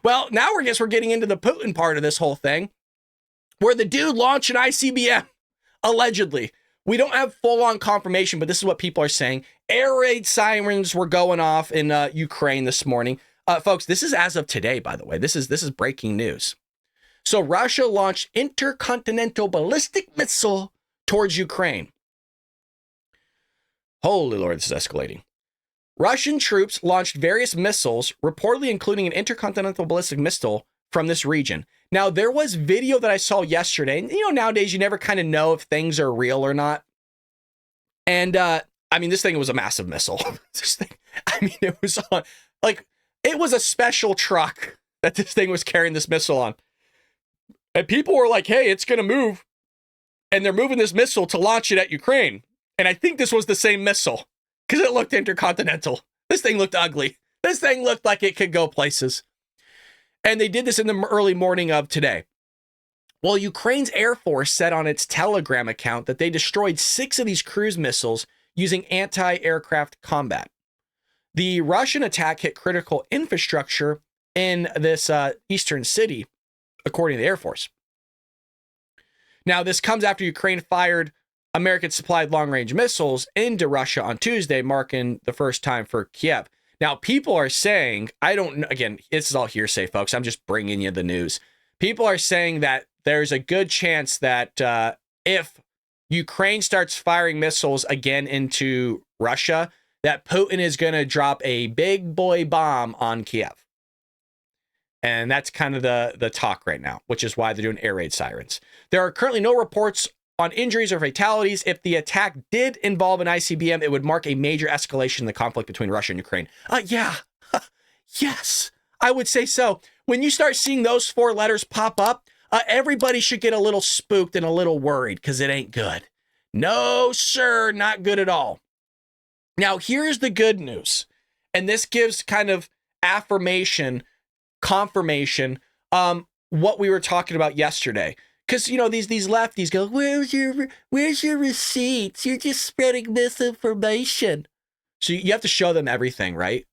Well, now I guess we're getting into the Putin part of this whole thing, where the dude launched an ICBM, allegedly. We don't have full-on confirmation, but this is what people are saying. Air raid sirens were going off in Ukraine this morning. Folks, this is as of today, by the way. This is breaking news. So Russia launched intercontinental ballistic missile towards Ukraine. Holy Lord, this is escalating. Russian troops launched various missiles, reportedly including an intercontinental ballistic missile from this region. Now, there was video that I saw yesterday, and nowadays you never kind of know if things are real or not. And this thing was a massive missile. It was on, it was a special truck that this thing was carrying this missile on. And people were like, hey, it's going to move. And they're moving this missile to launch it at Ukraine. And I think this was the same missile because it looked intercontinental. This thing looked ugly. This thing looked like it could go places. And they did this in the early morning of today. Well, Ukraine's Air Force said on its Telegram account that they destroyed 6 of these cruise missiles using anti-aircraft combat. The Russian attack hit critical infrastructure in this eastern city, according to the Air Force. Now, this comes after Ukraine fired American-supplied long-range missiles into Russia on Tuesday, marking the first time for Kiev. Now, people are saying, I don't know, again, this is all hearsay, folks. I'm just bringing you the news. People are saying that there's a good chance that if Ukraine starts firing missiles again into Russia, that Putin is going to drop a big boy bomb on Kiev. And that's kind of the talk right now, which is why they're doing air raid sirens. There are currently no reports on injuries or fatalities. If the attack did involve an ICBM, it would mark a major escalation in the conflict between Russia and Ukraine. Yeah. Yes, I would say so. When you start seeing those 4 letters pop up, everybody should get a little spooked and a little worried because it ain't good. No, sir, not good at all. Now, here's the good news. And this gives kind of confirmation, what we were talking about yesterday. Because, these lefties go, where's your receipts? You're just spreading misinformation. So you have to show them everything, right?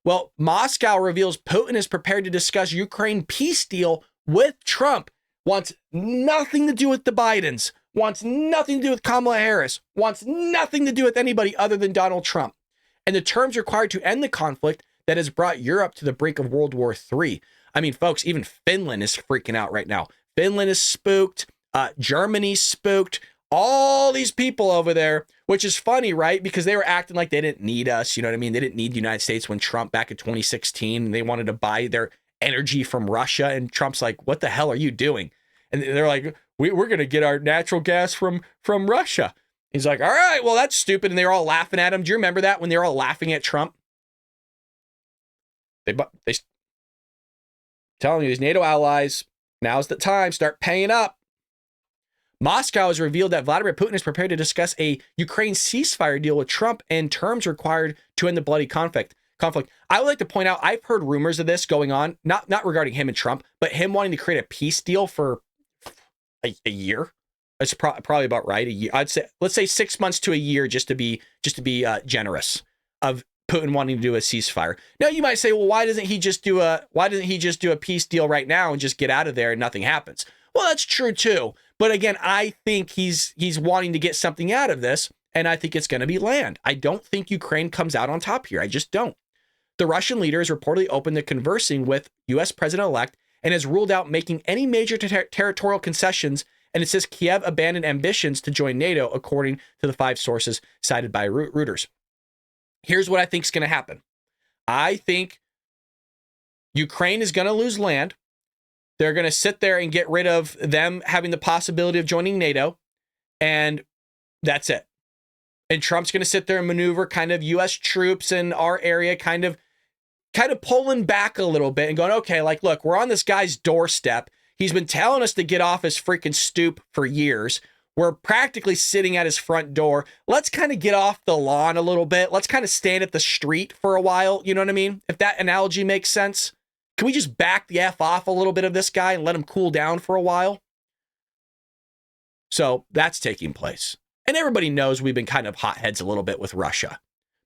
Well, Moscow reveals Putin is prepared to discuss Ukraine peace deal with Trump. Wants nothing to do with the Bidens. Wants nothing to do with Kamala Harris. Wants nothing to do with anybody other than Donald Trump. And the terms required to end the conflict that has brought Europe to the brink of World War III. I mean, folks, even Finland is freaking out right now. Finland is spooked. Germany's spooked. All these people over there, which is funny, right? Because they were acting like they didn't need us. You know what I mean? They didn't need the United States when Trump back in 2016, they wanted to buy their energy from Russia. And Trump's like, what the hell are you doing? And they're like, we're going to get our natural gas from Russia. He's like, all right, well, that's stupid. And they were all laughing at him. Do you remember that when they were all laughing at Trump? They telling you these NATO allies, now's the time, start paying up. Moscow has revealed that Vladimir Putin is prepared to discuss a Ukraine ceasefire deal with Trump and terms required to end the bloody conflict. I would like to point out, I've heard rumors of this going on, not regarding him and Trump, but him wanting to create a peace deal for a year. That's probably about right. A year. I'd say, let's say 6 months to a year, just to be generous, of Putin wanting to do a ceasefire. Now you might say, well, why doesn't he just do a peace deal right now and just get out of there and nothing happens? Well, that's true too. But again, I think he's wanting to get something out of this, and I think it's going to be land. I don't think Ukraine comes out on top here. I just don't. The Russian leader is reportedly open to conversing with U.S. President-elect and has ruled out making any major territorial concessions, and it says Kiev abandoned ambitions to join NATO, according to the 5 sources cited by Reuters. Here's what I think is going to happen. I think Ukraine is going to lose land. They're going to sit there and get rid of them having the possibility of joining NATO, and that's it. And Trump's going to sit there and maneuver kind of U.S. troops in our area, kind of pulling back a little bit and going, okay, like, look, we're on this guy's doorstep. He's been telling us to get off his freaking stoop for years. We're practically sitting at his front door. Let's kind of get off the lawn a little bit. Let's kind of stand at the street for a while. You know what I mean? If that analogy makes sense. Can we just back the F off a little bit of this guy and let him cool down for a while? So that's taking place. And everybody knows we've been kind of hotheads a little bit with Russia.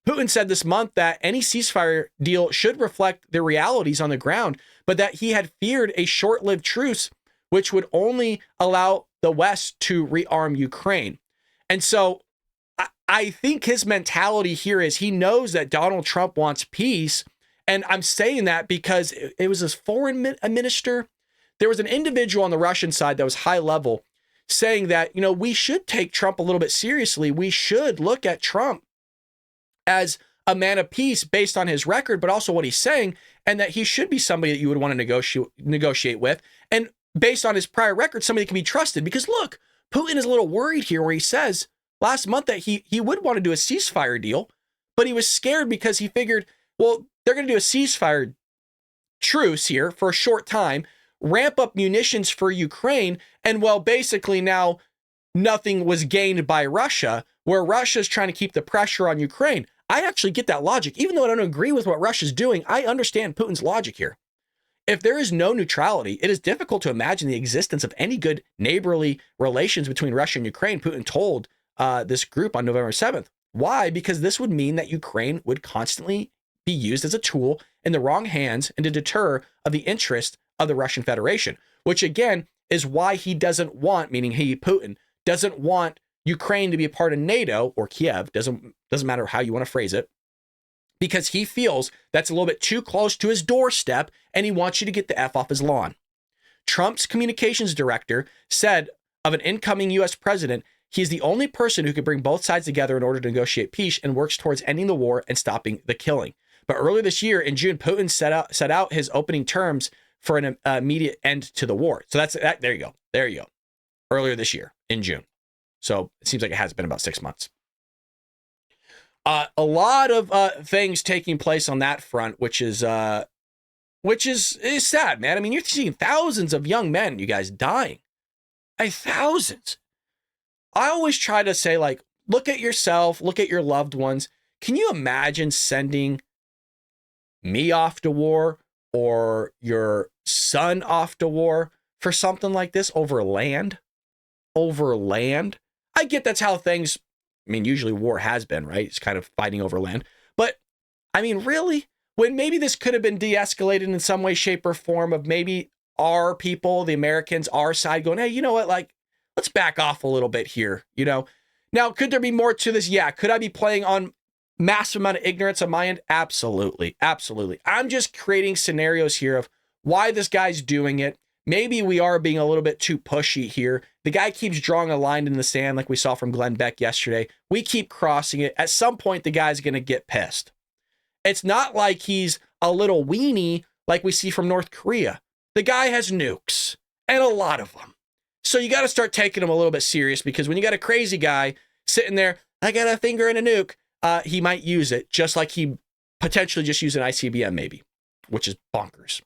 Putin said this month that any ceasefire deal should reflect the realities on the ground, but that he had feared a short-lived truce, which would only allow the West to rearm Ukraine. And so I think his mentality here is he knows that Donald Trump wants peace. And I'm saying that because it was his foreign minister. There was an individual on the Russian side that was high level saying that, we should take Trump a little bit seriously. We should look at Trump as a man of peace based on his record, but also what he's saying, and that he should be somebody that you would want to negotiate with. And based on his prior record, somebody that can be trusted. Because look, Putin is a little worried here where he says last month that he would want to do a ceasefire deal, but he was scared because he figured, well, they're going to do a ceasefire truce here for a short time, ramp up munitions for Ukraine, and well, basically now nothing was gained by Russia, where Russia's trying to keep the pressure on Ukraine. I actually get that logic. Even though I don't agree with what Russia's doing, I understand Putin's logic here. If there is no neutrality, it is difficult to imagine the existence of any good neighborly relations between Russia and Ukraine, Putin told this group on November 7th. Why? Because this would mean that Ukraine would constantly be used as a tool in the wrong hands and to deter of the interest of the Russian Federation, which again is why he doesn't want, meaning Putin, doesn't want Ukraine to be a part of NATO or Kiev, doesn't matter how you want to phrase it, because he feels that's a little bit too close to his doorstep and he wants you to get the F off his lawn. Trump's communications director said of an incoming U.S. president, he's the only person who could bring both sides together in order to negotiate peace and works towards ending the war and stopping the killing. But earlier this year, in June, Putin set out his opening terms for an immediate end to the war. So that's that. There you go. There you go. Earlier this year in June. So it seems like it has been about 6 months. A lot of things taking place on that front, which is sad, man. I mean, you're seeing thousands of young men, you guys, dying. Thousands. I always try to say, like, look at yourself, look at your loved ones. Can you imagine sending me off to war or your son off to war for something like this over land? Over land? I get that's how things, I mean, usually war has been, right? It's kind of fighting over land. But, I mean, really? When maybe this could have been de-escalated in some way, shape, or form of maybe our people, the Americans, our side going, hey, you know what? Like, let's back off a little bit here, Now, could there be more to this? Yeah. Could I be playing on massive amount of ignorance on my end? Absolutely. Absolutely. I'm just creating scenarios here of why this guy's doing it. Maybe we are being a little bit too pushy here. The guy keeps drawing a line in the sand like we saw from Glenn Beck yesterday. We keep crossing it. At some point, the guy's going to get pissed. It's not like he's a little weenie like we see from North Korea. The guy has nukes, and a lot of them. So you got to start taking him a little bit serious, because when you got a crazy guy sitting there, I got a finger in a nuke, he might use it just like he potentially just used an ICBM maybe, which is bonkers.